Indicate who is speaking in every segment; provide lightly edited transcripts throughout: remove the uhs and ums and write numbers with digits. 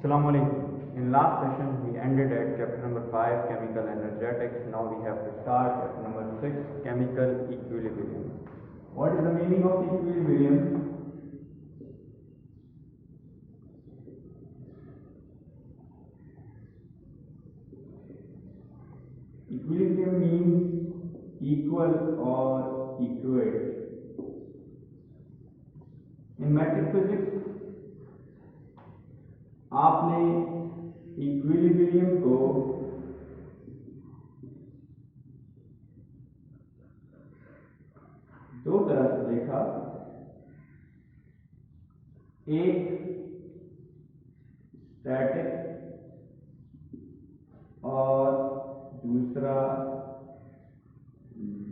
Speaker 1: Assalamu alaikum. In last session we ended at chapter number 5 chemical energetics. Now we have to start chapter number 6 chemical equilibrium. What is the meaning of equilibrium? Equilibrium means equal or equate. In metric physics आपने equilibrium को दो तरह से देखा, एक static और दूसरा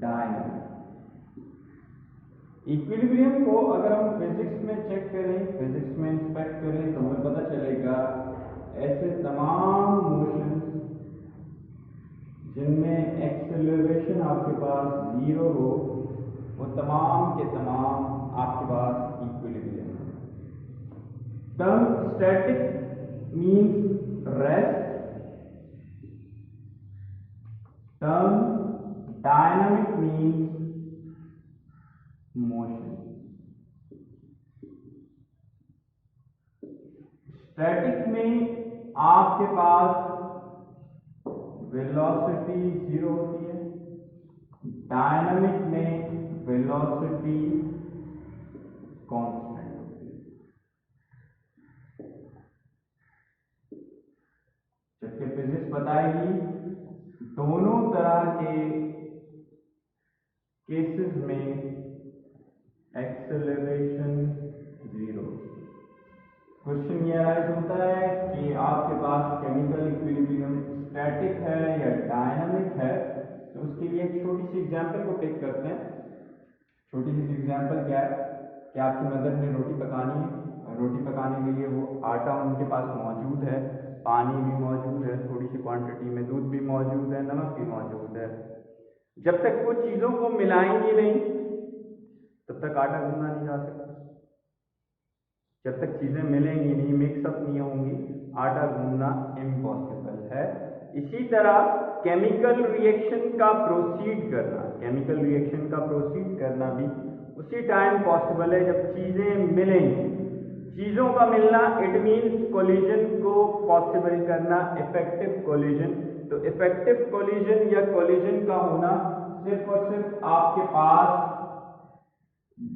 Speaker 1: dynamic. Equilibrium को अगर हम फिजिक्स में चेक करें, फिजिक्स में इंस्पेक्ट करें तो हमें पता चलेगा ऐसे तमाम मोशन जिनमें एक्सेलरेशन आपके पास जीरो हो, वो तमाम के तमाम आपके पास इक्विलिब्रियम है। Term static means rest, term dynamic means motion. Static में आपके पास वेलोसिटी जीरो होती है, डायनामिक में वेलोसिटी कांस्टेंट होती है। जबकि फिजिक्स बताएगी दोनों तरह के केसेस में एक्सेलरेशन जीरो। क्वेश्चन ये राइज होता है कि आपके पास केमिकल इक्विलिब्रियम स्टैटिक है या डायनामिक है, तो उसके लिए एक छोटी सी एग्जांपल को टेक करते हैं। छोटी सी एग्जांपल क्या है कि आपकी मदर ने रोटी पकानी है, और रोटी पकाने के लिए वो आटा उनके पास मौजूद है, पानी भी मौजूद है, थोड़ी सी क्वांटिटी में दूध भी मौजूद है, नमक भी मौजूद है। जब तक वो चीज़ों को मिलाएंगी नहीं तब तक आटा गूंदा नहीं जा सकता। जब तक चीजें मिलेंगी नहीं, मिक्सअप नहीं होंगी, आटा गूंदना इम्पॉसिबल है। इसी तरह केमिकल रिएक्शन का प्रोसीड करना भी उसी टाइम पॉसिबल है जब चीजें मिलेंगी। चीजों का मिलना इट मींस कोलिजन को पॉसिबल करना, इफेक्टिव कोलिजन। तो इफेक्टिव कोलिजन या कोलिजन का होना सिर्फ और सिर्फ आपके पास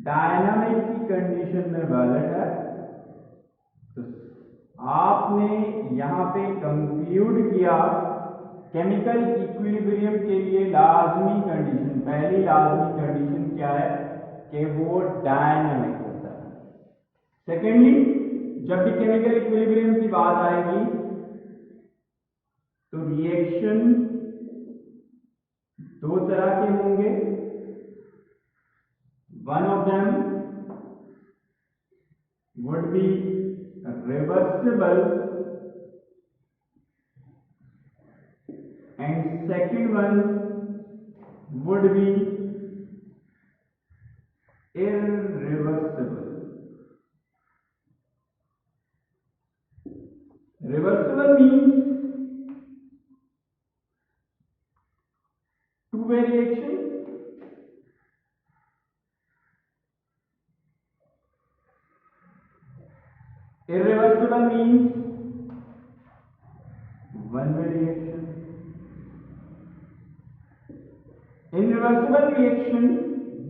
Speaker 1: डायनामिक की कंडीशन में वैलिड है। तो आपने यहां पे कंक्लूड किया केमिकल इक्विलिब्रियम के लिए लाजमी कंडीशन, पहली लाजमी कंडीशन क्या है कि वो डायनामिक होता है। सेकेंडली, जब भी केमिकल इक्विलिब्रियम की बात आएगी तो रिएक्शन दो तरह के होंगे। One of them would be reversible and second one would be irreversible. Reversible means two-way reaction. Irreversible means one-way reaction. In reversible reaction,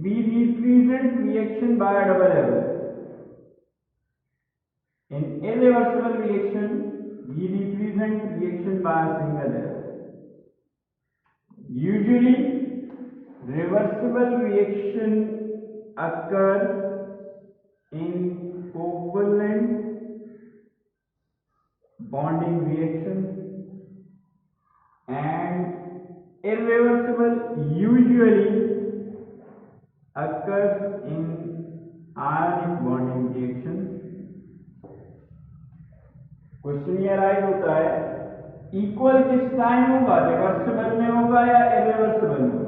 Speaker 1: we represent reaction by a double arrow. In irreversible reaction, we represent reaction by a single arrow. Usually, reversible reaction occur in covalent bonding reaction, and irreversible usually occurs in ionic bonding reaction. Question ये rise होता है equal किस time होगा, reversible में होगा या irreversible में?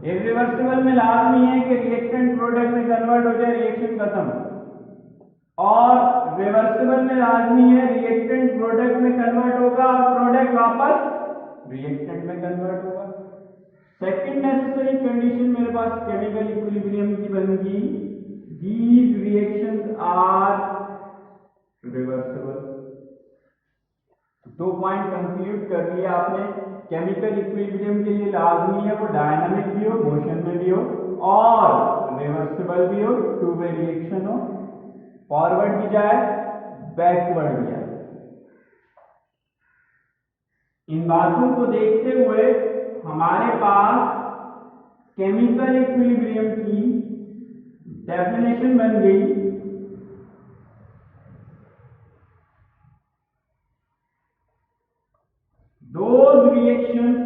Speaker 1: Irreversible में लाजमी है कि रिएक्टेंट प्रोडक्ट में कन्वर्ट हो जाए, रिएक्शन खत्म। और रिवर्सिबल में लाजमी है रिएक्टेंट प्रोडक्ट में कन्वर्ट होगा और प्रोडक्ट वापस रिएक्टेंट में कन्वर्ट होगा। सेकंड नेसेसरी कंडीशन मेरे पास केमिकल इक्विलिब्रियम की बनेगी, दीज रिएक्शंस आर रिवर्सिबल। दो पॉइंट कंक्लूड कर लिया आपने, केमिकल इक्विलिब्रियम के लिए लाजमी है वो डायनामिक भी हो, मोशन में भी हो और रिवर्सिबल भी हो, टू वे रिएक्शन हो, फॉरवर्ड भी जाए बैकवर्ड भी जाए। इन बातों को देखते हुए हमारे पास केमिकल इक्विलिब्रियम की डेफिनेशन बन गई। Those reactions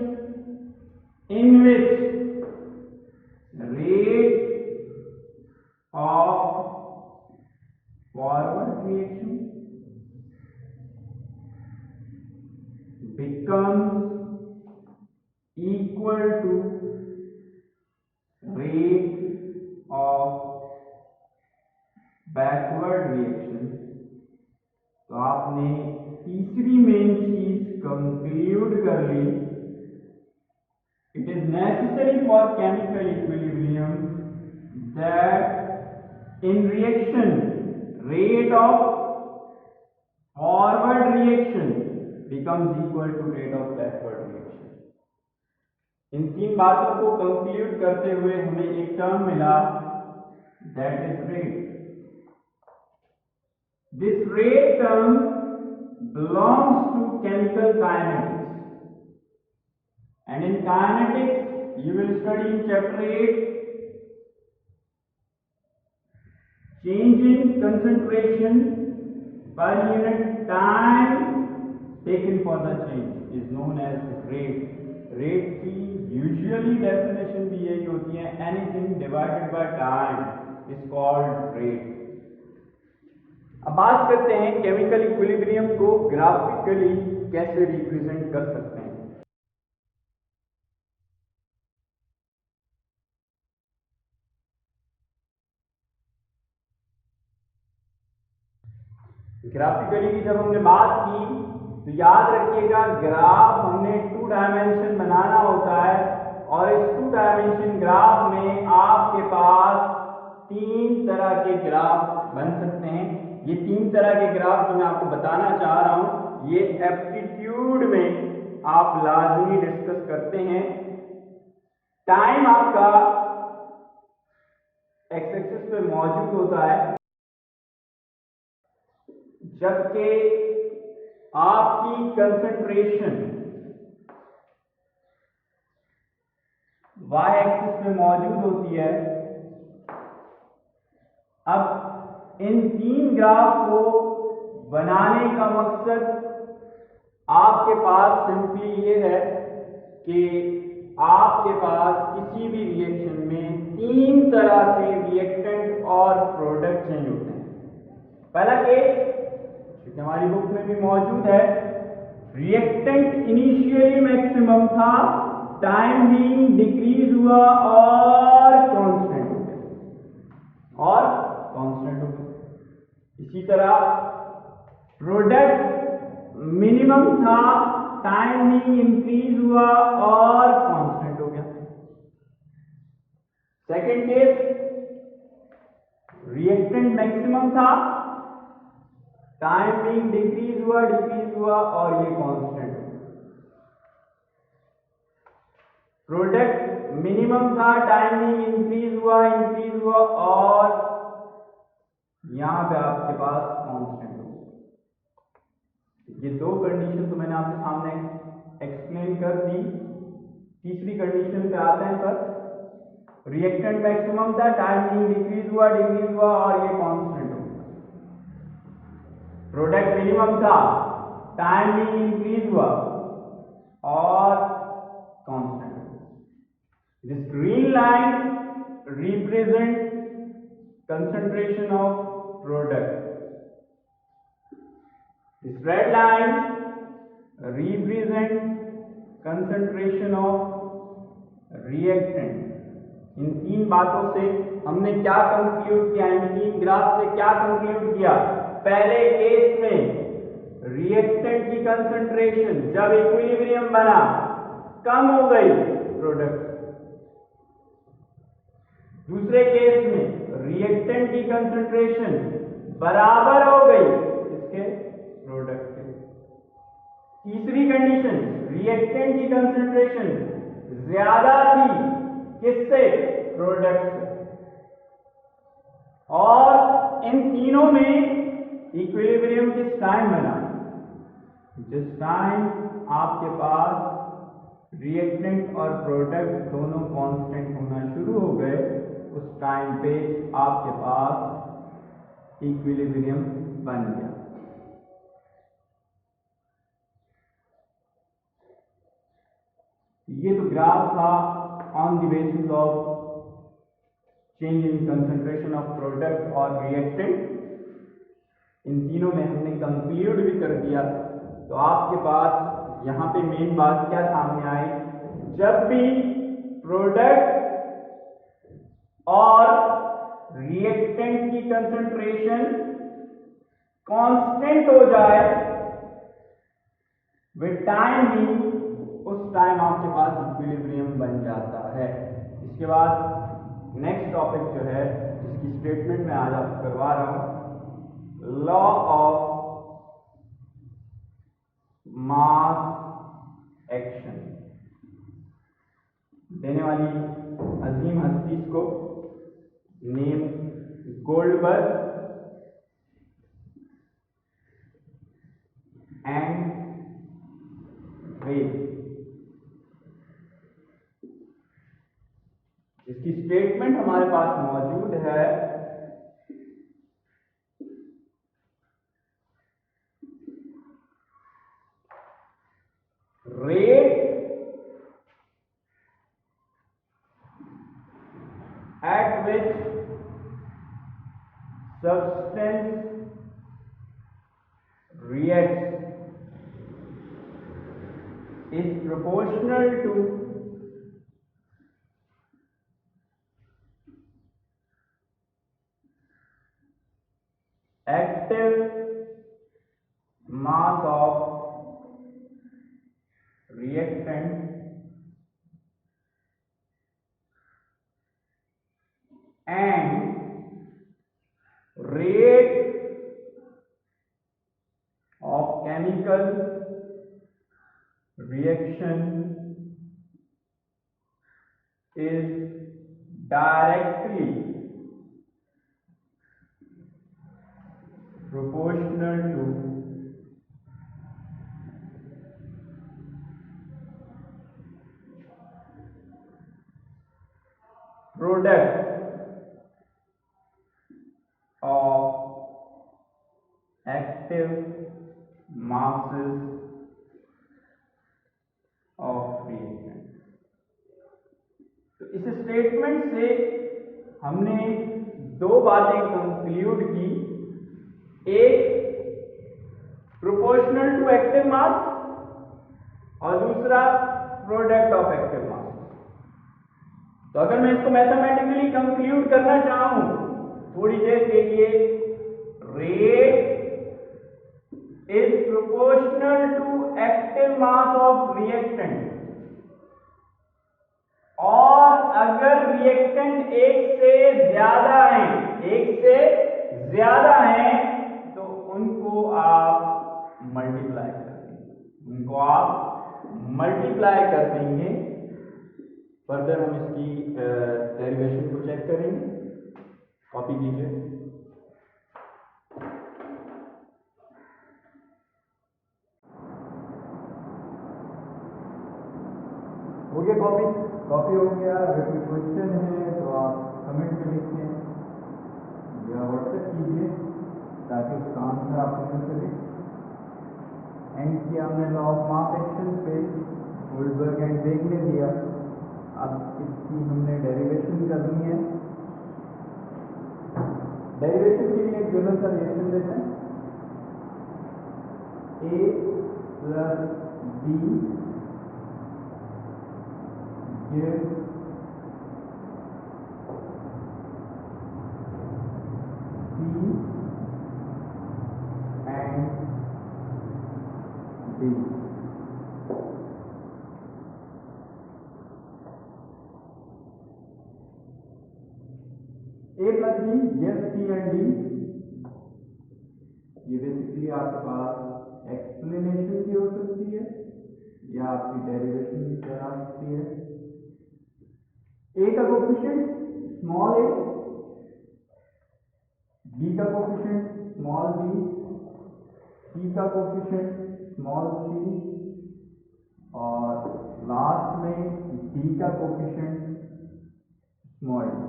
Speaker 1: in which rate of forward reaction becomes equal to rate of backward reaction। तो आपने तीसरी मेन चीज कंक्लूड कर ली, it is necessary for chemical equilibrium that in reaction rate of forward reaction becomes equal to rate of backward reaction. इन तीन बातों को कंक्लूड करते हुए हमें एक टर्म मिला, that is rate. This rate term belongs to chemical kinetics, and in kinetics you will study in chapter 8 change in concentration per unit time taken for the change is known as rate। rate की usually definition भी यही होती है, anything divided by time is called rate। अब बात करते हैं chemical equilibrium को ग्राफिकली कैसे रिप्रेजेंट कर सकते हैं। ग्राफिकली की जब हमने बात की तो याद रखिएगा ग्राफ हमने 2 डायमेंशन बनाना होता है और इस 2 डायमेंशन ग्राफ में आपके पास 3 तरह के ग्राफ बन सकते हैं। ये 3 तरह के ग्राफ जो मैं आपको बताना चाह रहा हूं ये एप्टीट्यूड में आप लाजमी डिस्कस करते हैं। टाइम आपका एक्स एक्सिस पे मौजूद होता है, जबकि आपकी कंसंट्रेशन वाई एक्सिस पे मौजूद होती है। अब इन 3 ग्राफ को बनाने का मकसद आपके पास सिंपली ये है कि आपके पास किसी भी रिएक्शन में 3 तरह से रिएक्टेंट और प्रोडक्ट चेंज होते हैं। पहला केस जो हमारी बुक में भी मौजूद है, रिएक्टेंट इनिशियली मैक्सिमम था, टाइम बीइंग डिक्रीज हुआ और कांस्टेंट हो गया। इसी तरह प्रोडक्ट मिनिमम था, टाइम बीइंग इंक्रीज हुआ और कांस्टेंट हो गया। सेकंड केस, रिएक्टेंट मैक्सिमम था, टाइम बीइंग डिक्रीज हुआ और ये कांस्टेंट हो गया। प्रोडक्ट मिनिमम था, टाइम बीइंग इंक्रीज हुआ और यहां पे आपके पास कांस्टेंट हो गया। ये 2 कंडीशन तो मैंने आपके सामने एक्सप्लेन कर दी। तीसरी कंडीशन पे आते हैं सर। रिएक्टेंट मैक्सिमम था, टाइम बीइंग डिक्रीज हुआ और ये कांस्टेंट हो गया। प्रोडक्ट मिनिमम था, टाइम बीइंग इंक्रीज हुआ और कांस्टेंट हो गया। This green line represent concentration of product, this red line represent concentration of reactant इन तीन बातों से हमने क्या कंक्लूड किया, इन तीन ग्राफ से क्या कंक्लूड किया? पहले केस में रिएक्टेंट की कंसंट्रेशन जब इक्विलिब्रियम बना कम हो गई प्रोडक्ट। दूसरे केस में रिएक्टेंट की कंसंट्रेशन बराबर हो गई इसके प्रोडक्ट के। तीसरी कंडीशन, रिएक्टेंट की कंसंट्रेशन ज्यादा थी किससे? प्रोडक्ट से। और इन तीनों में इक्विलिब्रियम किस टाइम बना? जिस टाइम आपके पास रिएक्टेंट और प्रोडक्ट दोनों कांस्टेंट होना शुरू हो गए, उस टाइम पे आपके पास इक्विलिब्रियम बन गया। ये तो ग्राफ था on the basis of change in concentration of product और रिएक्टेंट। इन तीनों में हमने कंक्लूड भी कर दिया। तो आपके पास यहाँ पे मेन बात क्या सामने आई? जब भी प्रोडक्ट और रिएक्टेंट की कंसंट्रेशन कांस्टेंट हो जाए विद टाइम भी, उस टाइम आपके पास इक्विलिब्रियम बन जाता है। इसके बाद नेक्स्ट टॉपिक जो है, जिसकी स्टेटमेंट मैं आज आपको करवा रहा हूं, लॉ ऑफ मास एक्शन। देने वाली अजीम हस्ती को नेम गोल्डबर्ग एंड वेव। इसकी स्टेटमेंट हमारे पास मौजूद है। Rate at which substance reacts is proportional to active mass of reactant and rate of chemical reaction is directly proportional to product of active masses of reagent। तो इस statement से हमने दो बातें कंक्लूड की। एक प्रोपोर्शनल टू एक्टिव मास और दूसरा प्रोडक्ट ऑफ एक्टिव मास। तो अगर मैं इसको मैथमेटिकली कंक्लूड करना चाहूं थोड़ी देर के लिए, rate is proportional to active mass of reactant, और अगर रिएक्टेंट एक से ज्यादा हैं तो उनको आप मल्टीप्लाई कर देंगे। फर्दर हम इसकी डेरिवेशन को चेक करेंगे। कॉपी कीजिए। हो गया कॉपी हो गया। अगर कोई क्वेश्चन है तो आप कमेंट में लिखें या व्हाट्सएप कीजिए ताकि उसका आंसर आपको मिल सके। एंड किया हमने लॉ ऑफ मास एक्शन पे, गोल्डबर्ग एंड वेव ने दिया। अब इसकी हमने डेरिवेशन करनी है। डेरिवेशन के लिए जनरल सा रिएक्शन लेते हैं। A plus B gives and D. A plus B gives C and D. ये बेसिकली आपके पास एक्सप्लेनेशन की हो सकती है या आपकी डेरिवेशन की तरह आ सकती है। ए का कोफिशिएंट स्मॉल ए, बी का कोफिशिएंट स्मॉल बी, सी का कोफिशिएंट स्मॉल सी और लास्ट में डी का कोफिशिएंट स्मॉल डी।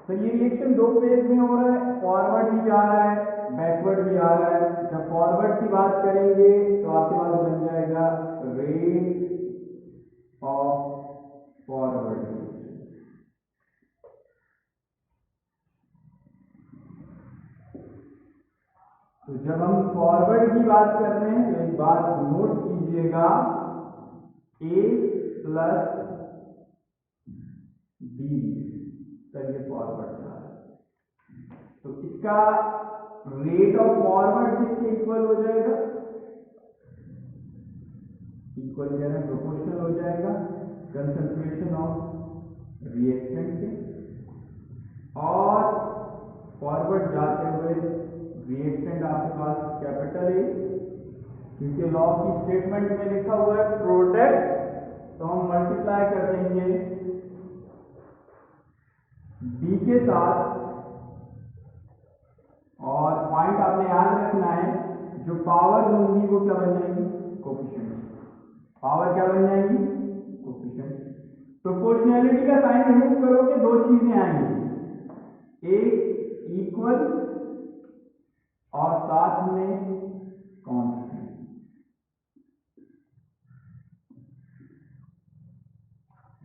Speaker 1: तो ये रिएक्शन दो फेज में हो रहा है, फॉरवर्ड भी जा रहा है, बैकवर्ड भी आ रहा है। जब फॉरवर्ड की बात करेंगे तो आपके पास बन जाएगा रेट ऑफ फॉरवर्ड रिएक्शन। तो जब हम फॉरवर्ड की बात कर रहे हैं तो एक बात नोट कीजिएगा, ए प्लस बी तक ये फॉरवर्ड जा रहा है, तो इसका रेट ऑफ फॉरवर्ड किसके इक्वल हो जाएगा? इक्वल यानी प्रोपोर्शनल हो जाएगा कंसंट्रेशन ऑफ रिएक्टेंट के। और फॉरवर्ड जाते हुए रिएक्टेंट आपके पास कैपिटल ए, क्योंकि लॉ की स्टेटमेंट में लिखा हुआ है प्रोडक्ट, तो हम मल्टीप्लाई कर देंगे बी के साथ। और पॉइंट आपने याद रखना है, जो पावर होंगी वो क्या बन जाएंगी? कोफिशिएंट। पावर क्या बन जाएंगी? कोफिशिएंट। प्रोपोर्शनैलिटी का साइन रिमूव करोगे दो चीजें आएंगी, एक इक्वल और साथ में कांस्टेंट।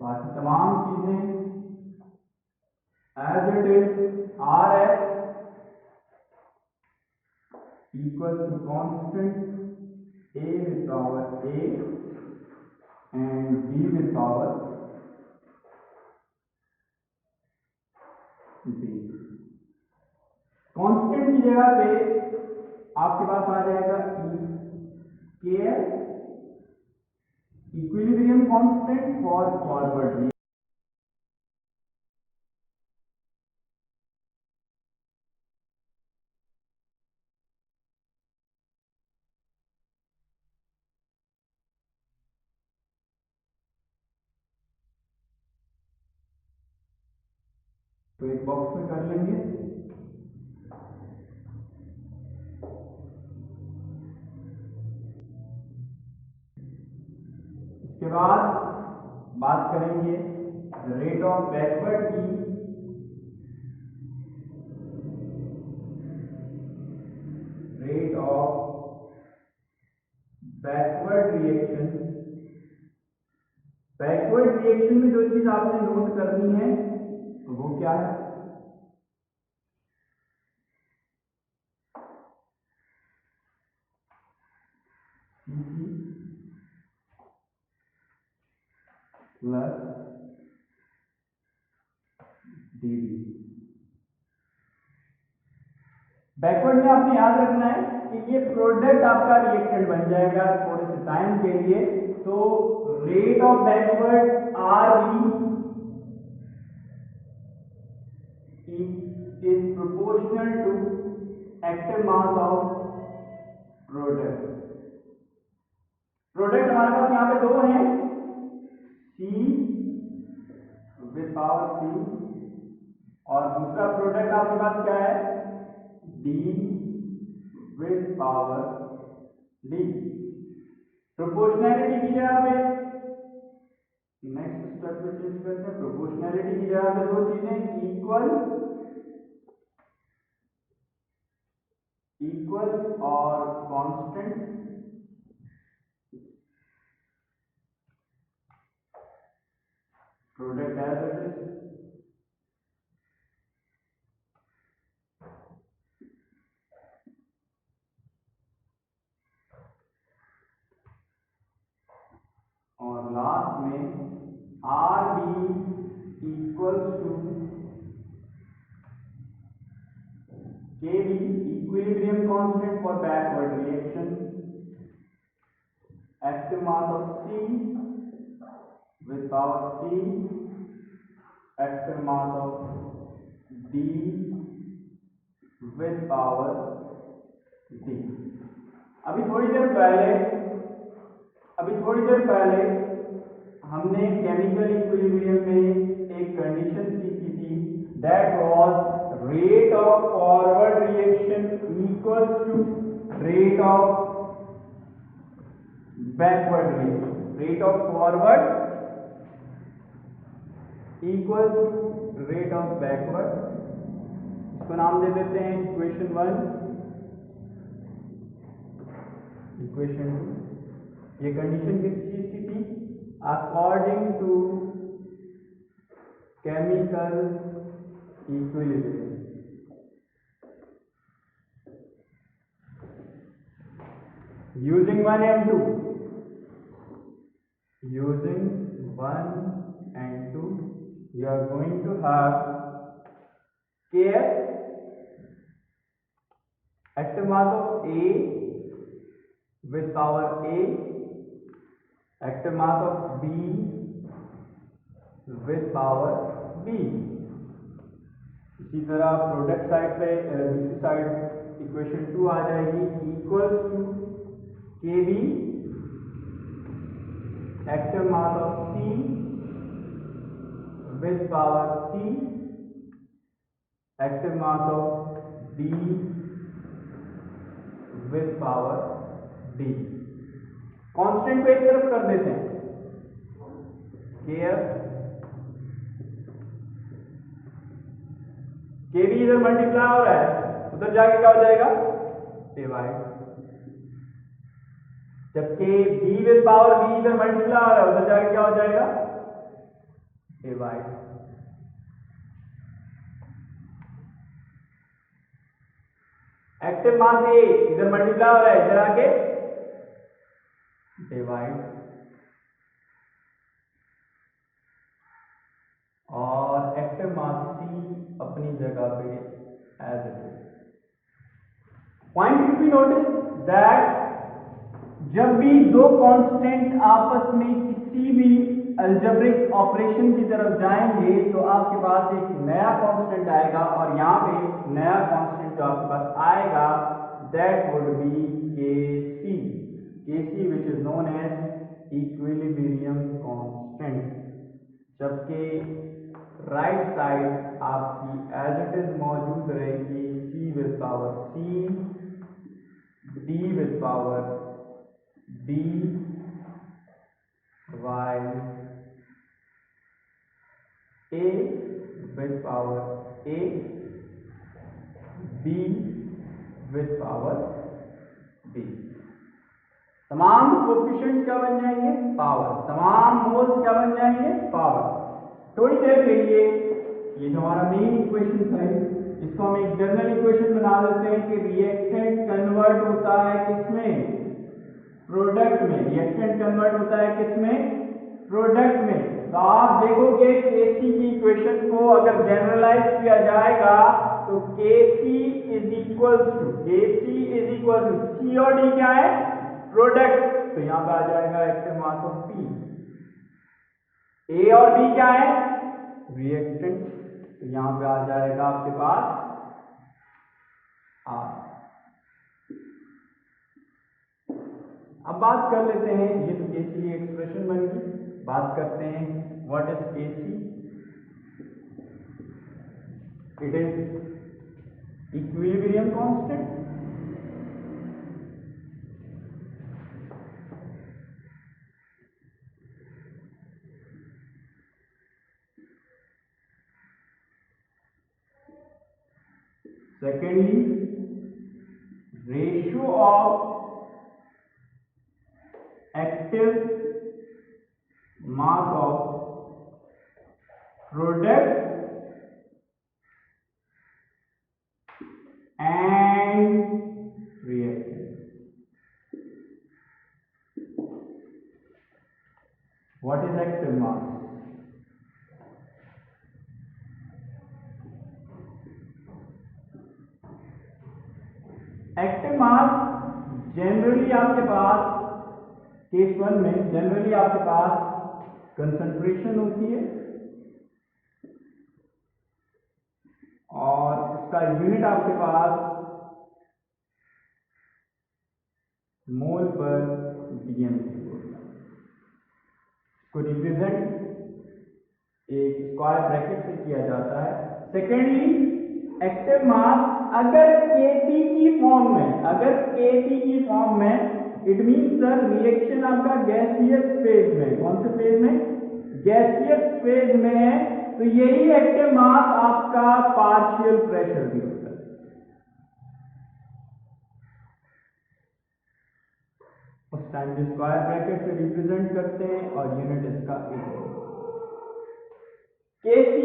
Speaker 1: बाकी तमाम चीजें as it is R F equals to constant a with power a and b with power b। Constant की जगह पे आपके पास आ जाएगा के L, equilibrium constant for forward. तो एक बॉक्स में कर लेंगे। इसके बाद बात करेंगे रेट ऑफ बैकवर्ड की। Rate of backward reaction. Backward reaction में जो चीज आपने नोट करनी है तो वो क्या है? Plus DV. बैकवर्ड में आपने याद रखना है कि ये प्रोडक्ट आपका रिएक्टेंट बन जाएगा थोड़े से टाइम के लिए। तो rate of backward R B is proportional to active mass of product। Product हमारे पास यहाँ पे दो हैं, C विद पावर C और दूसरा प्रोडक्ट आपके पास क्या है? D with power D। Proportionality की जगह पे नेक्स्ट स्टेप पे चेंज करते हैं। प्रोपोर्शनैलिटी की जगह पे दो चीजें, इक्वल और constant. Product as it is. और लास्ट में R B equals to Kb equilibrium constant for backward reaction, active mass of C with power C, active mass of D with power D। अभी थोड़ी देर पहले हमने chemical equilibrium में एक condition सीखी थी, that was rate of forward reaction equals to rate of backward reaction. Rate of forward equals to rate of backward. इसको नाम दे देते हैं इक्वेशन 1, इक्वेशन 2। ये कंडीशन किस चीज की थी? According to chemical equilibrium. Using 1 and 2, using 1 and 2, you are going to have Kf, active mass of A with power A, active mass of B with power B। इसी तरह product side पे दूसरी side equation 2 आ जाएगी, equals to Kb, active mass of C with power C, active mass of D with power D। Constant को एक तरफ कर देते हैं, Kf, Kb इधर मल्टीप्लाई हो रहा है, उधर जाके क्या हो जाएगा? डिवाइड। जबकि B विद पावर B इधर मल्टीप्लाई हो रहा है, उधर जाके क्या हो जाएगा? डिवाइड। एक्टिव मास A इधर मल्टीप्लाई हो रहा है, इधर आके डिवाइड। और एक्टिव मास C अपनी जगह पे as it is. Point to be notice that जब भी दो कांस्टेंट आपस में किसी भी अलजेब्रिक ऑपरेशन की तरफ जाएंगे तो आपके पास एक नया कांस्टेंट आएगा, और यहां पे नया कांस्टेंट जो आपके पास आएगा that would be Kc which is known as equilibrium constant. जबकि राइट साइड आपकी एज इट इज मौजूद रहेगी C with power C, D with power D, while A with power A, B with power B। तमाम coefficients क्या बन जाएंगे? Power. तमाम moles क्या बन जाएंगे? पावर। थोड़ी देर के लिए ये जो हमारा मेन इक्वेशन था, इसको हम एक जनरल इक्वेशन बना देते हैं कि रिएक्टेंट कन्वर्ट होता है किसमें? प्रोडक्ट में। रिएक्टेंट कन्वर्ट होता है किसमें? प्रोडक्ट में। तो आप देखोगे Kc की इक्वेशन को अगर जनरलाइज किया जाएगा तो Kc is equal to C और D क्या है? प्रोडक्ट। तो यहां पे आ जाएगा active mass of P। A और B क्या है? रिएक्टेंट। तो यहां पे आ जाएगा आपके पास R। अब बात कर लेते हैं, ये तो Kc की एक्सप्रेशन बन गई। बात करते हैं what is Kc। It is equilibrium constant. Secondly, ratio of active mass of product and reactant. What is active mass? Active mass generally आपके पास केस 1 में जनरली आपके पास कंसंट्रेशन होती है और उसका यूनिट आपके पास मोल पर डीएम होता है। इसको रिप्रेजेंट एक स्क्वायर ब्रैकेट से किया जाता है। सेकेंडली, एक्टिव मास अगर Kp की फॉर्म में इट मीन सर रिएक्शन आपका गैसियस फेज में, कौन से फेज में? गैसियस फेज में है, तो यही एक्टिव मास आपका पार्शियल प्रेशर भी होता है। उस टाइम जो स्क्वायर ब्रैकेट से रिप्रेजेंट करते हैं और यूनिट इसका Kc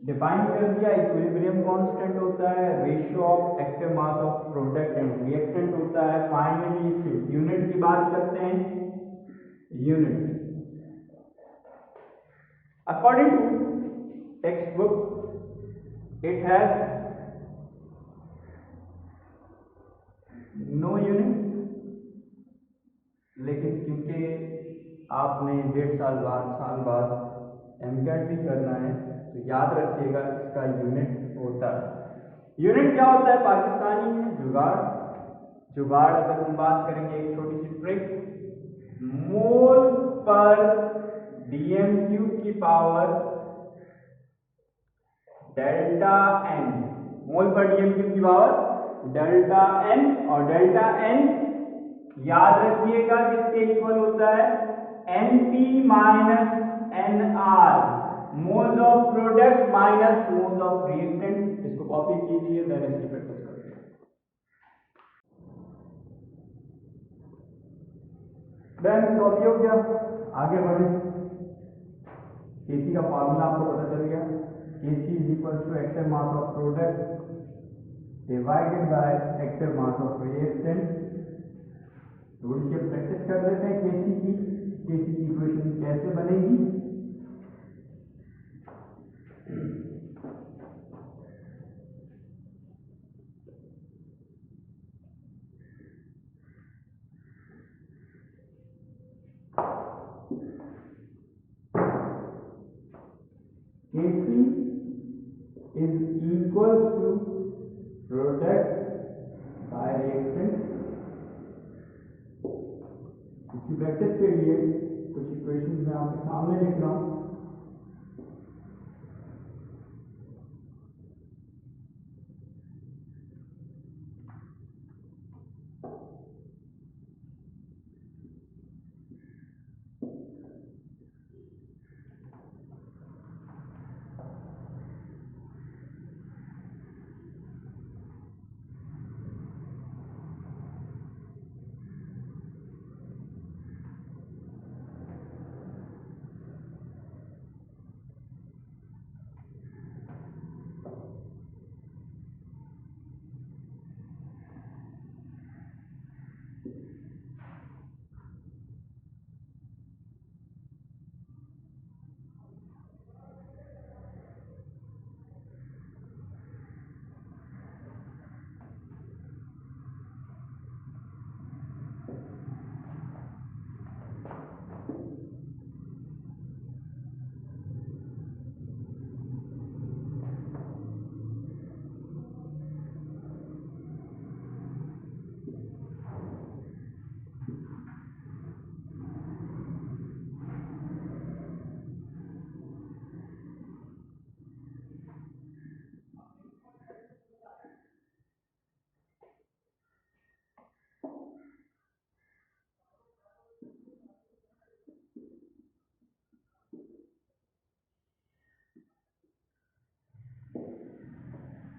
Speaker 1: डिफाइन कर दिया, इक्विलिब्रियम कांस्टेंट होता है, ratio of active mass of product and reactant होता है। फाइनली फिर यूनिट की बात करते हैं। Unit according to textbook it has no unit, लेकिन क्योंकि आपने 1.5 साल बाद एमकैट भी करना है तो याद रखिएगा इसका यूनिट होता है। यूनिट क्या होता है? पाकिस्तानी में जुगाड़ अगर हम बात करेंगे, एक छोटी सी ट्रिक, मोल पर डीएम क्यूब की पावर डेल्टा एन, मोल पर डीएम क्यूब की पावर डेल्टा एन, और डेल्टा एन याद रखिएगा किसके इक्वल होता है? NP minus NR, moles of product minus moles of reactant. इसको कॉपी कीजिए, देन इसकी प्रैक्टिस करिए। देन कॉपी हो गया, आगे बढ़े। केसी का फॉर्मूला आपको पता चल गया, KC is equal to active mass of product divided by active mass of reactant. थोड़ी सी प्रैक्टिस कर लेते हैं केसी की इक्वेशन कैसे बनेगी। Kc is equals to product by reactant। इसकी प्रैक्टिस के लिए कुछ इक्वेशंस मैं आपके सामने लिख रहा हूं।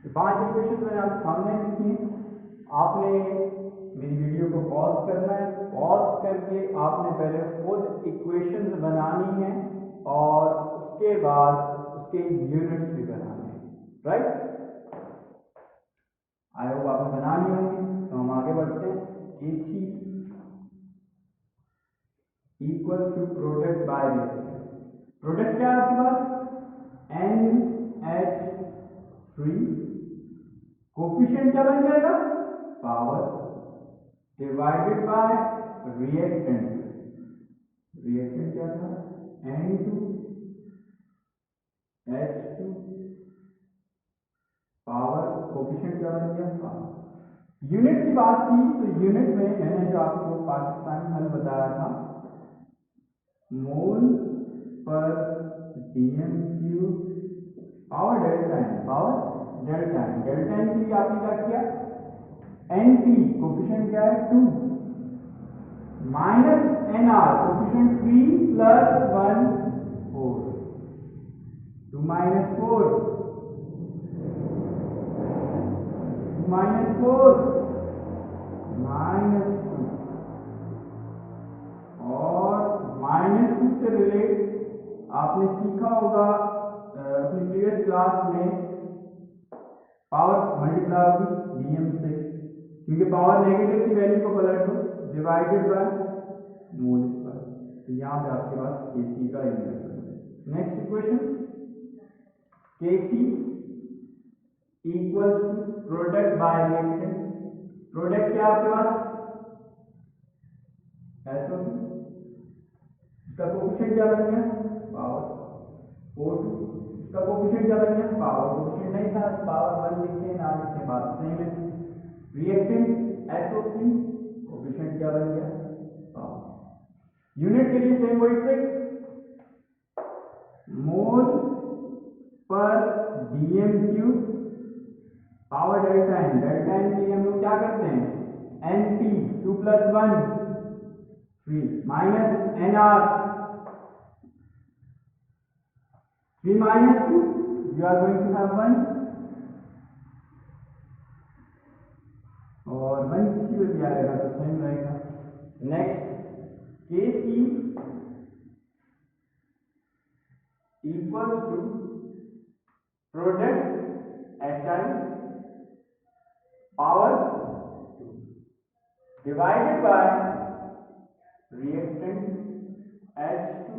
Speaker 1: तो 5 इक्वेशन मैंने आपके सामने लिखी हैं। आपने मेरी वीडियो को पॉज करना है, पॉज करके आपने पहले खुद इक्वेशंस बनानी है और उसके बाद उसके यूनिट्स भी बनाने हैं, राइट? आई होप आपने बनानी होंगी। तो हम आगे बढ़ते हैं। Kc equal to product by reactant. Product क्या है आपके पास? NH3 कोफिशिएंट क्या बन जाएगा, power divided by reactant. Reactant क्या था, N2H2 पावर, कोफिशिएंट क्या बन गया, पावर। यूनिट की बात थी तो यूनिट में मैंने जो आपको पाकिस्तानी हल बताया था, मोल पर dm cube power delta N, power delta N. Delta N के लिए आपने क्या किया, एनपी कोफिशिएंट क्या है 2 minus NR coefficient 3 plus 1 4, 2 minus 4 minus 4 minus 2, और -2 से रिलेट आपने सीखा होगा अपनी प्रीवियस क्लास में, पावर मल्टीप्लाई होगी डीएम से, क्योंकि पावर नेगेटिव की वैल्यू को पलट दो, डिवाइडेड बाय मोल स्क्वायर। तो यहाँ पे आपके पास केसी का यूनिट बन गया। Next equation, KC equals to product by reactant. Product क्या आपके पास, SO2, इसका कोफिशिएंट क्या बन गया, पावर, O2, इसका कोफिशिएंट क्या बन गया, पावर, कोफिशिएंट नहीं था पावर 1 लिखे ना लिखे बात सेम है। रिएक्टेंट SO3, कोफिशिएंट क्या बन गया, पावर। यूनिट के लिए सेम वही ट्रिक, मोल पर dm cube power delta N. Delta N के लिए हम लोग क्या करते हैं, NP 2 plus 1 3 minus NR 3 minus 2, you are going to have 1, और 1 किसी में भी आएगा तो सेम रहेगा। Next, KC equals to product HI power divided by reactant H2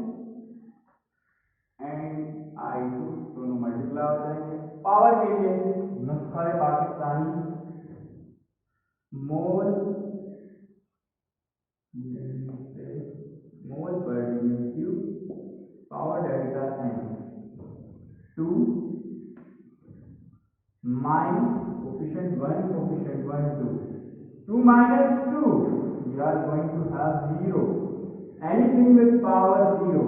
Speaker 1: and I2, दोनों मल्टीप्लाई हो जाएंगे। पावर के लिए नुस्खा है पाकिस्तानी, मोल पर dm cube power delta N 2 minus coefficient 1 coefficient 1 2, 2 minus 2, you are going to have 0. Anything with power 0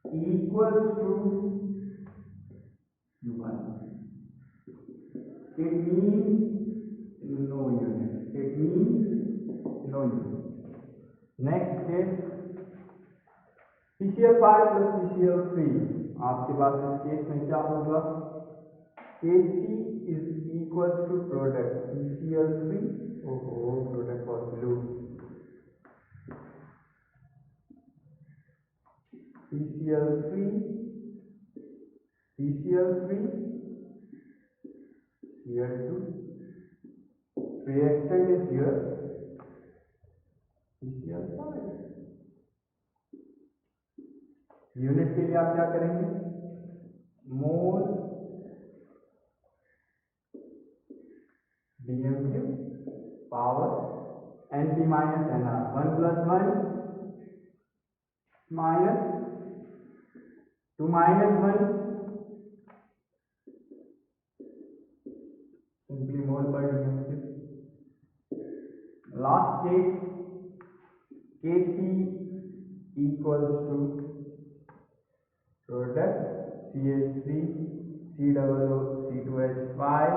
Speaker 1: equals to 1. It means no unit. It means no unit. Next case, PCl5 plus PCl3. आपके पास इस case में क्या होगा, Kc is equals to product PCl3, product was blue, PCl3 Cl2, reactant is here PCl5। Unit के लिए आप क्या करेंगे, mole DM power NP minus NR, 1 plus 1 minus 2 minus 1, simply mole पर DM. Last case, Kc equals to product CH3 COO C2H5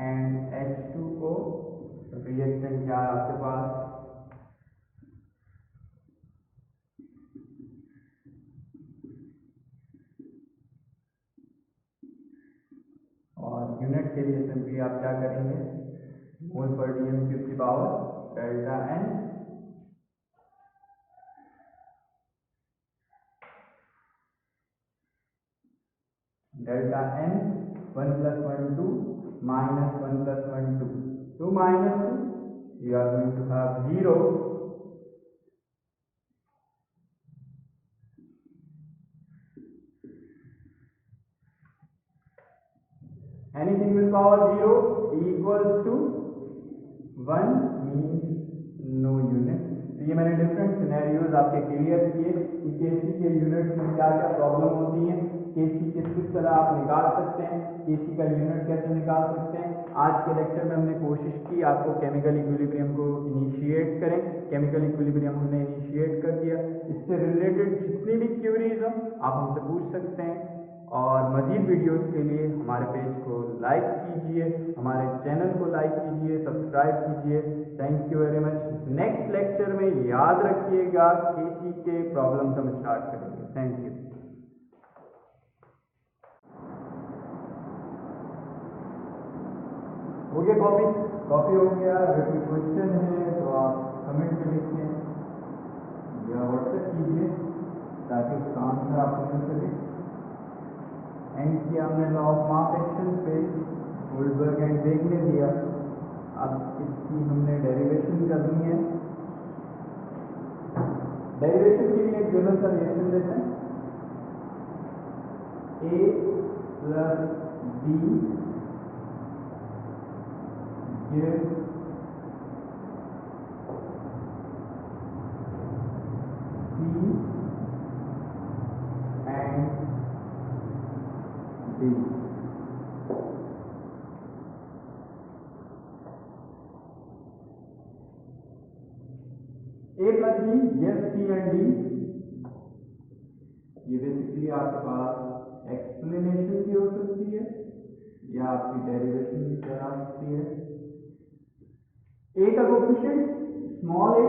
Speaker 1: and H2O, reactant क्या है आपके पास, और यूनिट के लिए सिंपली आप क्या करेंगे, मोल पर डीएम क्यूब की power delta N, delta N 1 plus 1 2 minus 1 plus 1 2, 2 minus 2, you are going to have 0. Anything with power 0 equals to 1 means no unit. तो ये मैंने डिफरेंट सिनेरियोज आपके क्लियर किए कि केसी के यूनिट्स में क्या क्या प्रॉब्लम होती है, केसी किस तरह आप निकाल सकते हैं, केसी का यूनिट कैसे निकाल सकते हैं। आज के लेक्चर में हमने कोशिश की आपको केमिकल इक्विलिब्रियम को इनिशिएट करें। केमिकल इक्विलिब्रियम हमने इनिशिएट कर दिया। इससे रिलेटेड जितनी भी क्यूरीज हो आप हमसे पूछ सकते हैं। और मज़ीद वीडियोस के लिए हमारे पेज को लाइक कीजिए, हमारे चैनल को लाइक कीजिए, सब्सक्राइब कीजिए। Thank you very much. Next lecture में याद रखिएगा केसी के प्रॉब्लम्स हम स्टार्ट करेंगे। Thank you. हो गया कॉपी हो गया। अगर कोई क्वेश्चन है तो आप कमेंट में लिखें या व्हाट्सएप कीजिए ताकि उसका आंसर आपको मिल सके। एंड किया हमने लॉ ऑफ मास एक्शन पे, गोल्डबर्ग एंड वेग ने दिया। अब इसकी हमने डेरिवेशन करनी है। डेरिवेशन के लिए एक जनरल सा रिएक्शन लेते हैं। A plus B give C and D. A plus B give C and D. ये बेसिकली आपके पास एक्सप्लेनेशन भी हो सकती है या आपकी डेरिवेशन भी करा सकती है। ए का कोफिशिएंट स्मॉल ए,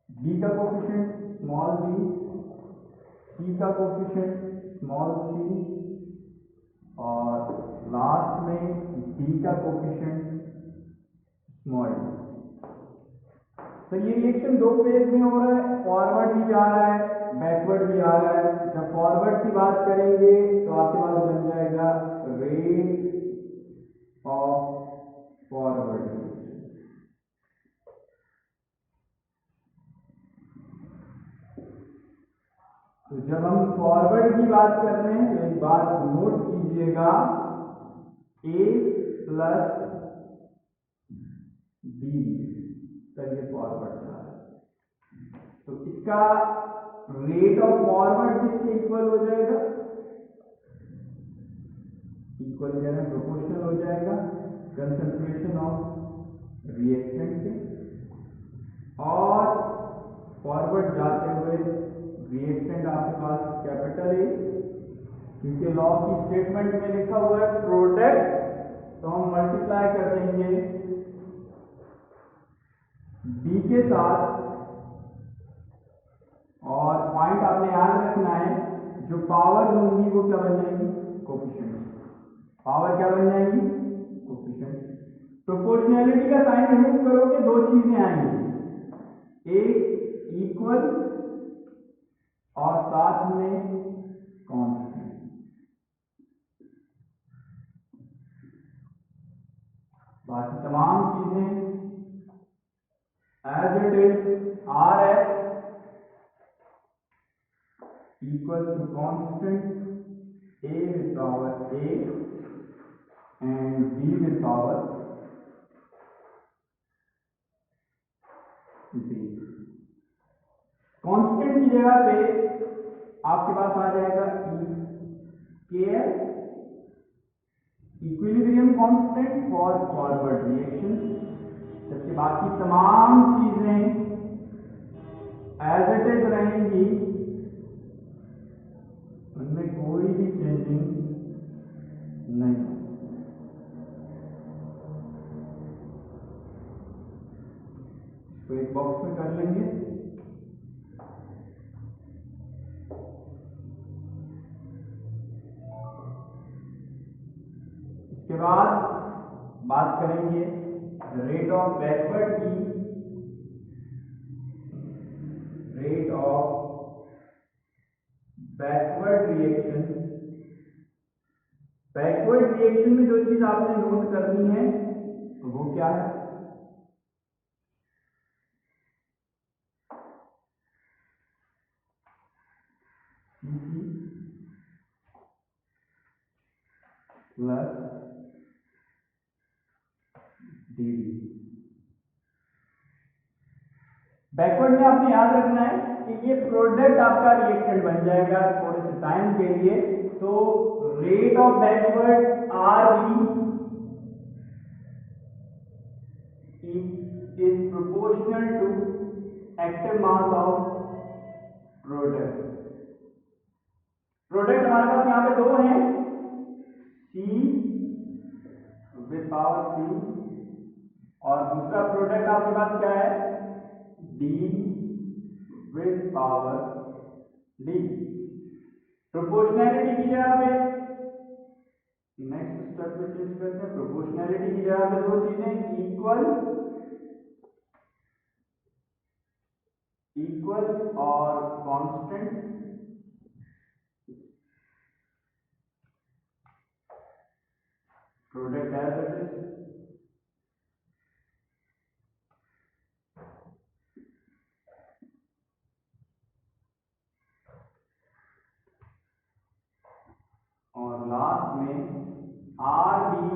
Speaker 1: बी का कोफिशिएंट स्मॉल बी, सी का कोफिशिएंट स्मॉल सी और लास्ट में डी का कोफिशिएंट स्मॉल डी। तो ये रिएक्शन दो फेज में हो रहा है, फॉरवर्ड भी जा रहा है, बैकवर्ड भी आ रहा है। जब फॉरवर्ड की बात करेंगे तो आपके पास बन जाएगा रेट ऑफ फॉरवर्ड रिएक्शन। तो जब हम फॉरवर्ड की बात कर रहे हैं तो एक बात नोट कीजिएगा, ए प्लस बी तक ये फॉरवर्ड जा रहा है। तो इसका रेट ऑफ फॉरवर्ड किसके इक्वल हो जाएगा? इक्वल यानी प्रोपोर्शनल हो जाएगा कंसंट्रेशन ऑफ रिएक्टेंट के। और फॉरवर्ड जाते हुए रिएक्टेंट आपके पास कैपिटल ए, क्योंकि लॉ की स्टेटमेंट में लिखा हुआ है प्रोडक्ट, तो हम मल्टीप्लाई कर देंगे बी के साथ। और पॉइंट आपने याद रखना है, जो पावर होंगी वो क्या बन जाएंगी? कोफिशिएंट। पावर क्या बन जाएंगी? कोफिशिएंट। प्रोपोर्शनैलिटी का साइन रिमूव करोगे दो चीजें आएंगी, एक इक्वल और साथ में कांस्टेंट। बाकी तमाम चीजें as it is R F equals to constant a with power a and b with power b। Constant की जगह पे आपके पास आ जाएगा के equilibrium constant for forward reaction, जबकि बाकी तमाम चीजें एज इट इज रहेंगी, उनमें कोई भी चेंजिंग नहीं। इसको एक बॉक्स में कर लेंगे। इसके बाद बात करेंगे रेट ऑफ बैकवर्ड की। Rate of backward reaction, backward reaction में जो चीज आपने नोट करनी है तो वो क्या है? Plus D. बैकवर्ड में आपने याद रखना है कि ये प्रोडक्ट आपका रिएक्टेंट बन जाएगा थोड़े से टाइम के लिए। तो rate of backward R B is proportional to active mass of product. Product हमारे पास यहां पे दो हैं, C विद पावर C, और दूसरा प्रोडक्ट आपके पास क्या है, D with power D। Proportionality की जगह पे नेक्स्ट स्टेप में चेंज करते हैं। प्रोपोर्शनैलिटी की जगह पे दो चीजें, इक्वल और constant. Product as it is, और लास्ट में R D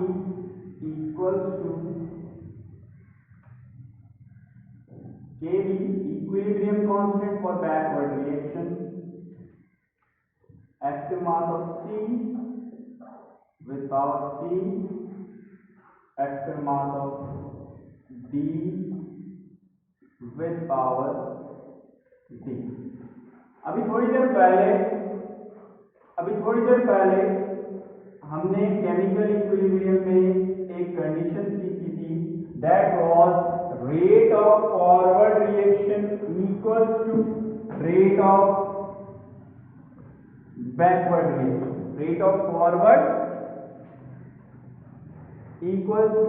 Speaker 1: equals to K B, equilibrium constant for backward reaction, active mass of C with power C, active mass of D with power D। अभी थोड़ी देर पहले हमने chemical equilibrium में एक condition सीखी थी, that was rate of forward reaction equals to rate of backward reaction. Rate of forward equal to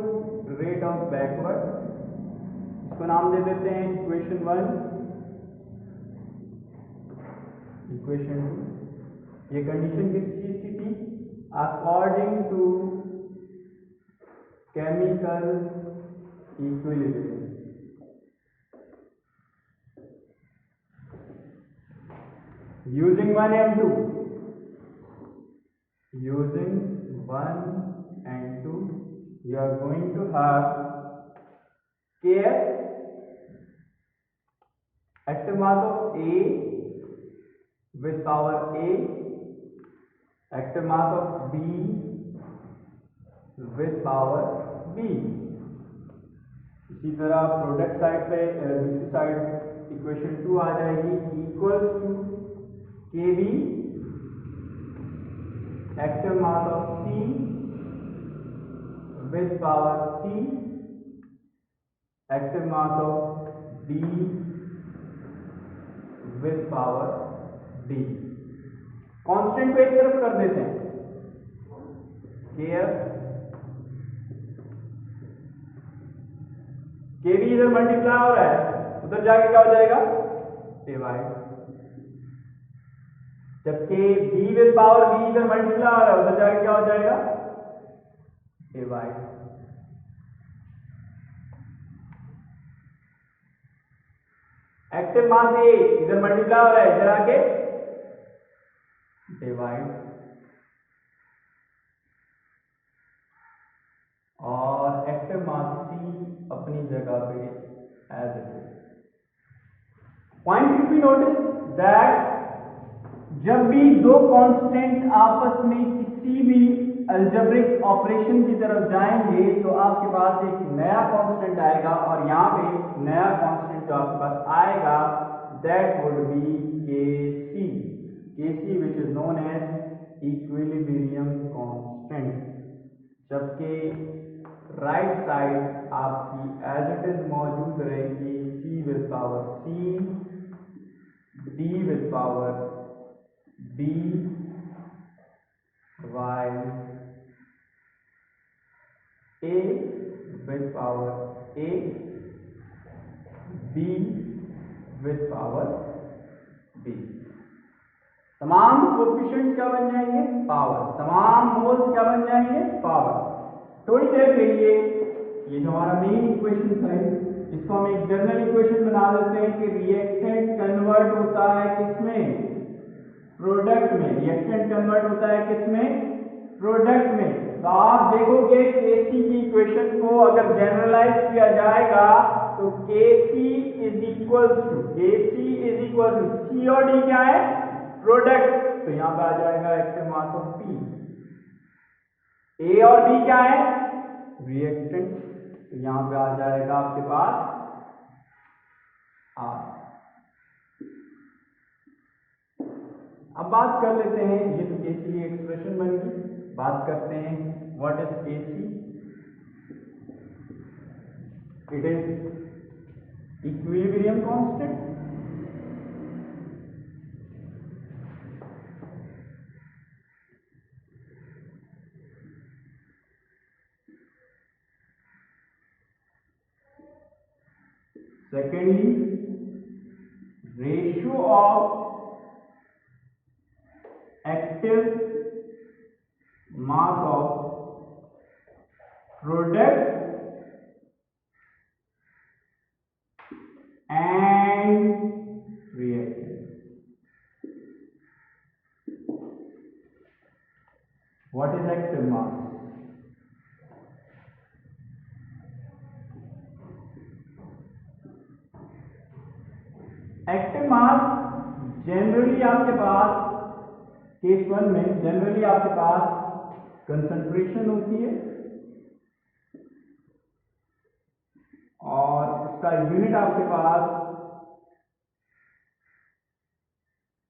Speaker 1: rate of backward. इसको नाम दे देते हैं इक्वेशन 1, इक्वेशन 2। ये कंडीशन किस चीज की थी, according to chemical equilibrium. Using 1 and 2, using 1 and 2, you are going to have Kf, active mass of A with power A, active mass of B with power B। इसी तरह product side पे दूसरी side equation 2 आ जाएगी, equals to Kb, active mass of C with power C, active mass of B with power D। Constant को एक तरफ कर देते हैं, Kf, Kb इधर मल्टीप्लाई हो रहा है, उधर जाके क्या हो जाएगा, डिवाइड। जबकि B विद पावर B इधर मल्टीप्लाई हो रहा है, उधर जाके क्या हो जाएगा, डिवाइड। एक्टिव मास A इधर मल्टीप्लाई हो रहा है, इधर आके डिवाइड, और एक्टिव मास C अपनी जगह पे as it is. Point to be notice that जब भी दो कांस्टेंट आपस में किसी भी अलजेब्रिक ऑपरेशन की तरफ जाएंगे तो आपके पास एक नया कांस्टेंट आएगा, और यहां पे नया कांस्टेंट जो आपके पास आएगा that would be Kc which is known as equilibrium constant. जबकि राइट साइड आपकी एज इट इज मौजूद रहेगी, C with power C, D with power D, while A with power A, B with power B। तमाम coefficients क्या बन जाएंगे, power. तमाम moles क्या बन जाएंगे, पावर। थोड़ी देर के लिए ये जो हमारा मेन इक्वेशन था, इसको हम एक जनरल इक्वेशन बना देते हैं कि रिएक्टेंट कन्वर्ट होता है किसमें, प्रोडक्ट में। रिएक्टेंट कन्वर्ट होता है किसमें, प्रोडक्ट में। तो देखोगे केसी की इक्वेशन को अगर जनरलाइज किया जाएगा तो केसी इज इक्वल टू सी और डी क्या है, प्रोडक्ट, तो यहां पे आ जाएगा एक्टिव मास ऑफ पी। ए और डी क्या है, रिएक्टेंट, तो यहां पे आ जाएगा आपके पास आर। अब बात कर लेते हैं, ये तो केसी की एक्सप्रेशन बन गई। बात करते हैं what is KC. It is equilibrium constant. Secondly, ratio of active mass of product and reactant. What is active mass? Active mass generally आपके पास केस 1 में जनरली आपके पास कंसंट्रेशन होती है और उसका यूनिट आपके पास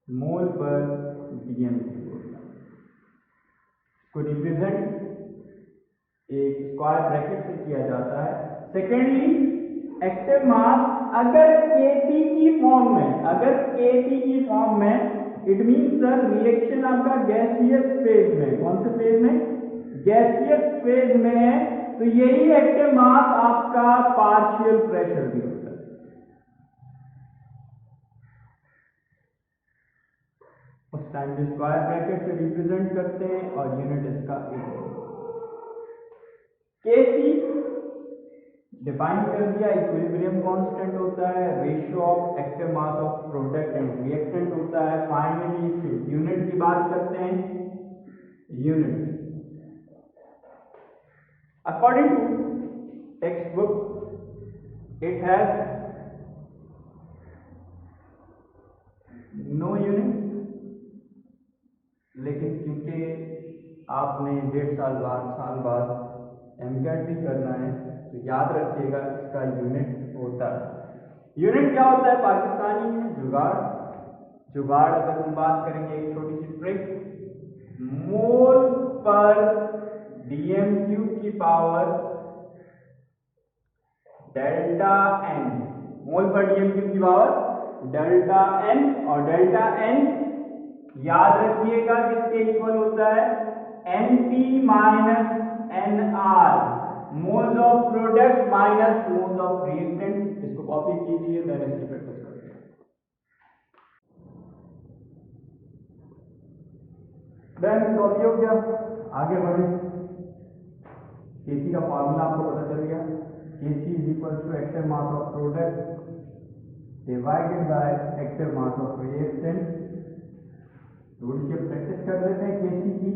Speaker 1: मोल पर डीएमक्यू होता है। इसको रिप्रेजेंट एक स्क्वायर ब्रैकेट से किया जाता है। सेकेंडली, एक्टिव मास अगर Kp की फॉर्म में इट मीन सर रिएक्शन आपका गैसियस फेज में, कौन से फेज में, गैसियस फेज में है, तो यही एक्टिव मास आपका पार्शियल प्रेशर भी होता है। उस टाइम पे स्क्वायर ब्रैकेट से रिप्रेजेंट करते हैं और यूनिट इसका केसी डिफाइन कर दिया, इक्विलिब्रियम कांस्टेंट होता है, ratio of active mass of product and reactant होता है। फाइनली इस यूनिट की बात करते हैं। Unit according to textbook it has no unit, लेकिन क्योंकि आपने 1.5 साल बाद एमकैट भी करना है तो याद रखिएगा इसका यूनिट होता है। यूनिट क्या होता है, पाकिस्तानी में जुगाड़ अगर हम बात करेंगे, एक छोटी सी ट्रिक, मोल पर डीएमक्यू की पावर डेल्टा एन, मोल पर डीएमक्यू की पावर डेल्टा एन, और डेल्टा एन याद रखिएगा किसके इक्वल होता है, NP minus NR, moles of product minus moles of reactant. इसको कॉपी कीजिए, देन इसकी प्रैक्टिस करिए। देन कॉपी हो गया, आगे बढ़े। केसी का फॉर्मूला आपको पता चल गया, KC is equal to active mass of product divided by active mass of reactant. थोड़ी सी प्रैक्टिस कर लेते हैं केसी की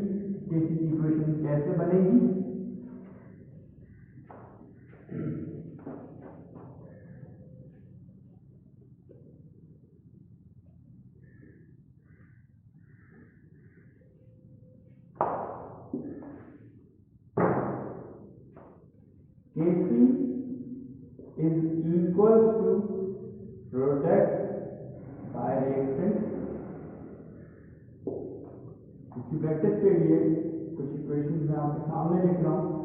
Speaker 1: इक्वेशन कैसे बनेगी। Kc is equals to product by reactant। इसकी प्रैक्टिस के लिए कुछ इक्वेशंस मैं आपके सामने लिख रहा हूं।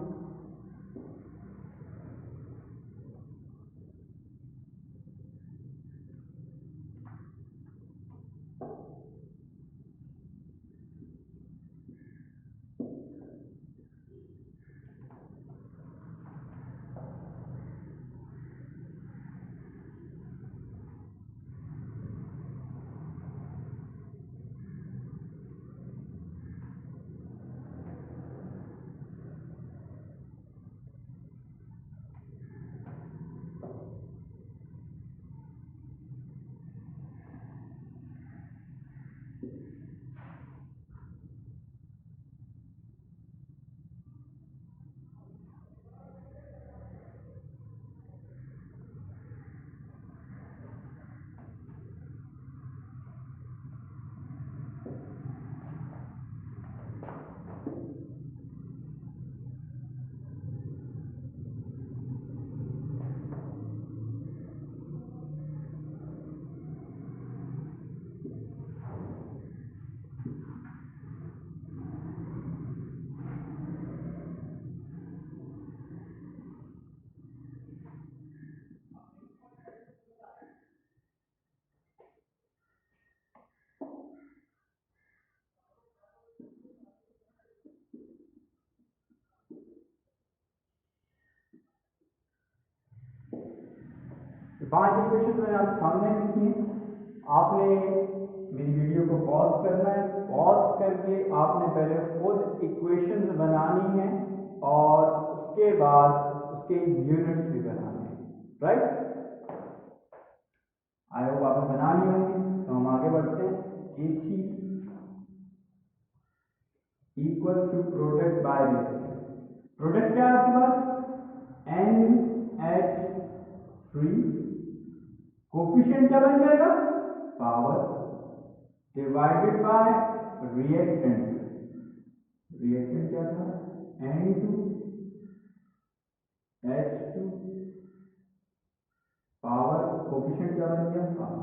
Speaker 1: 5 इक्वेशन मैंने आपके सामने लिखी है। आपने मेरी वीडियो को पॉज करना है, पॉज करके आपने पहले खुद इक्वेशंस बनानी है और उसके बाद उसके यूनिट्स भी बनाने हैं, राइट। आई होप आपने बना ली होंगी। तो हम आगे बढ़ते हैं। Kc equal to product by reactant. Product क्या है आपके पास? NH3, कोफिशिएंट क्या बन जाएगा? Power divided by reactant. Reactant क्या था? N2H2, पावर कोफिशिएंट क्या बन गया? पावर।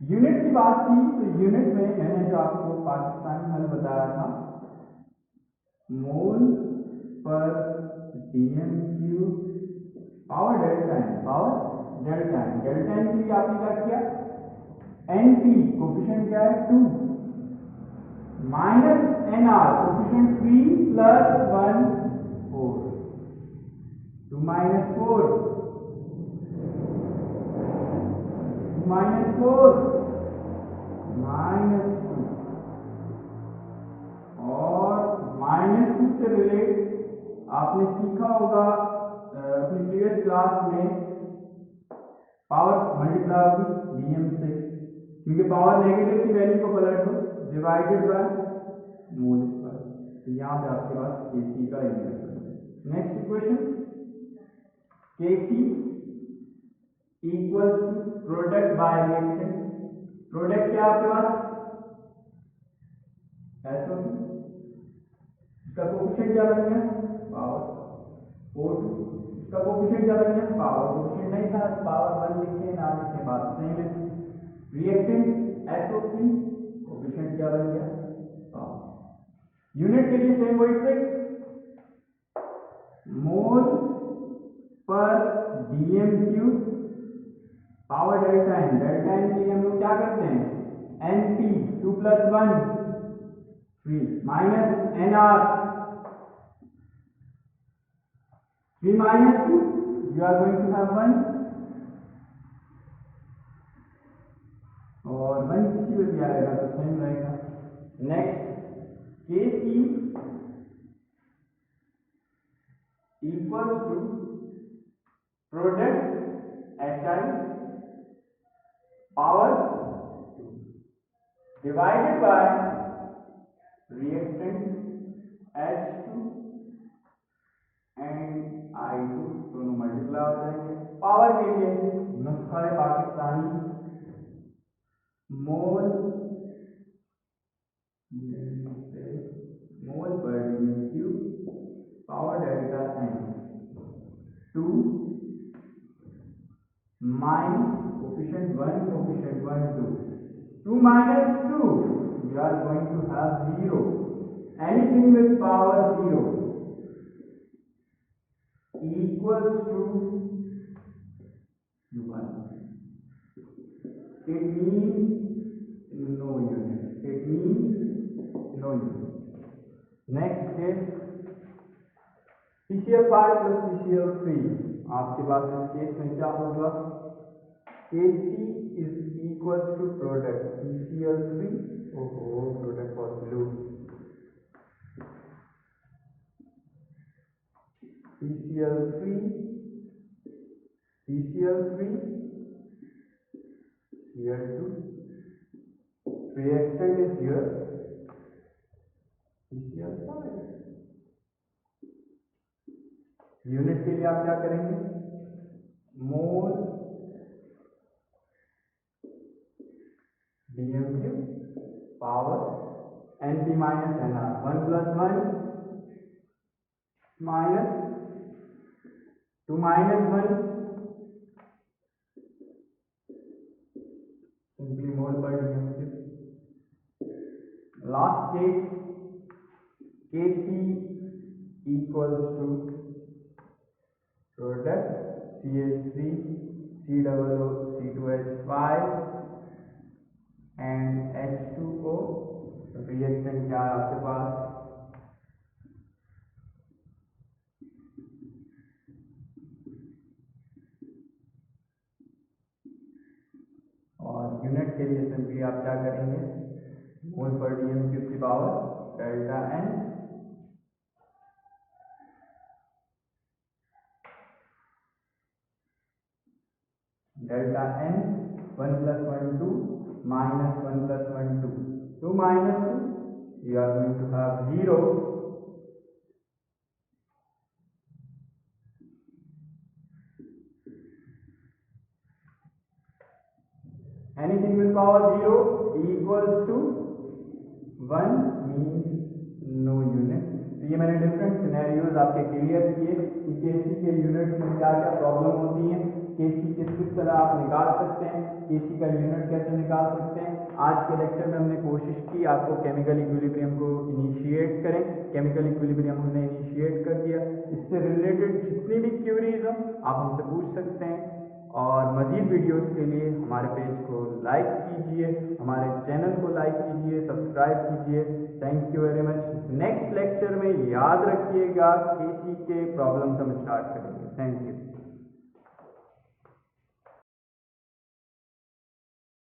Speaker 1: यूनिट की बात थी तो यूनिट में मैंने जो आपको पाकिस्तानी हल बताया था, मोल पर dm cube power delta N, power delta N. Delta N के लिए आपने क्या किया? एनपी कोफिशिएंट क्या है? 2 minus NR coefficient 3 plus 1 4, 2 minus 4, 2 minus 4 minus 2, और -2 से रिलेट आपने सीखा होगा अपनी प्रीवियस क्लास में, पावर मल्टीप्लाई होगी डीएम से, क्योंकि पावर नेगेटिव की वैल्यू को पलट दो, डिवाइडेड बाय मोल स्क्वायर। तो यहाँ पे आपके पास Kc का यूनिट बन गया। Next equation, Kc equals to product by reactant. Product क्या है आपके पास? SO2, इसका कोफिशिएंट क्या बन गया? पावर। O2, इसका कोफिशिएंट क्या बन गया? पावर। कोफिशिएंट नहीं था तो पावर 1 लिखे ना लिखे बात सेम है। रिएक्टेंट SO3, कोफिशिएंट क्या बन गया? पावर। यूनिट के लिए सेम वही ट्रिक, मोल पर dm cube power delta N. Delta N के लिए हम लोग क्या करते हैं? NP 2 plus 1 3 minus NR 3 minus 2, you are going to have 1, और 1 किसी में भी आएगा तो सेम रहेगा। Next, Kc equals to product HI power 2 divided by reactant H2 and I2, दोनों मल्टीप्लाई हो जाएंगे। पावर के लिए नुस्खा है पाकिस्तानी, मोल पर dm cube power delta N 2 minus coefficient 1 coefficient 1 2, 2 minus 2, you are going to have 0. Anything with power 0 equals to 1. It means no unit. It means no unit. Next is PCl5 plus PCl3. आपके पास इस case में क्या होगा? Kc is equals to product PCl3. Oh, product was blue. PCl3, PCl3, Cl2. Reactant is here PCl5. Unit के लिए आप क्या करेंगे? Mole DM cube power NP minus NR 1 plus 1 minus 2 minus 1 simply mole पर DM cube. Last case, Kc equals to product CH3 COO C2H5 and H2O। Reactant क्या है आपके पास? Unit के लिए सिंपली आप क्या करेंगे, मोल पर dm क्यूब की power delta n delta n 1 + 1 2 minus 1 + 1 2 2 minus 2 you are going to have 0. Anything with power 0 equals to 1 means no unit. तो ये मैंने डिफरेंट सिनेरियोज आपके क्लियर किए कि केसी के यूनिट्स में क्या क्या प्रॉब्लम होती है, केसी किस तरह आप निकाल सकते हैं, केसी का यूनिट कैसे निकाल सकते हैं। आज के लेक्चर में हमने कोशिश की आपको केमिकल इक्विलिब्रियम को इनिशिएट करें। केमिकल इक्विलिब्रियम हमने इनिशिएट कर दिया। इससे रिलेटेड जितनी भी क्यूरीज हो आप हमसे पूछ सकते हैं, और मज़ीद वीडियोस के लिए हमारे पेज को लाइक कीजिए, हमारे चैनल को लाइक कीजिए, सब्सक्राइब कीजिए। Thank you very much. Next lecture में याद रखिएगा केसी के प्रॉब्लम्स हम स्टार्ट करेंगे। Thank you.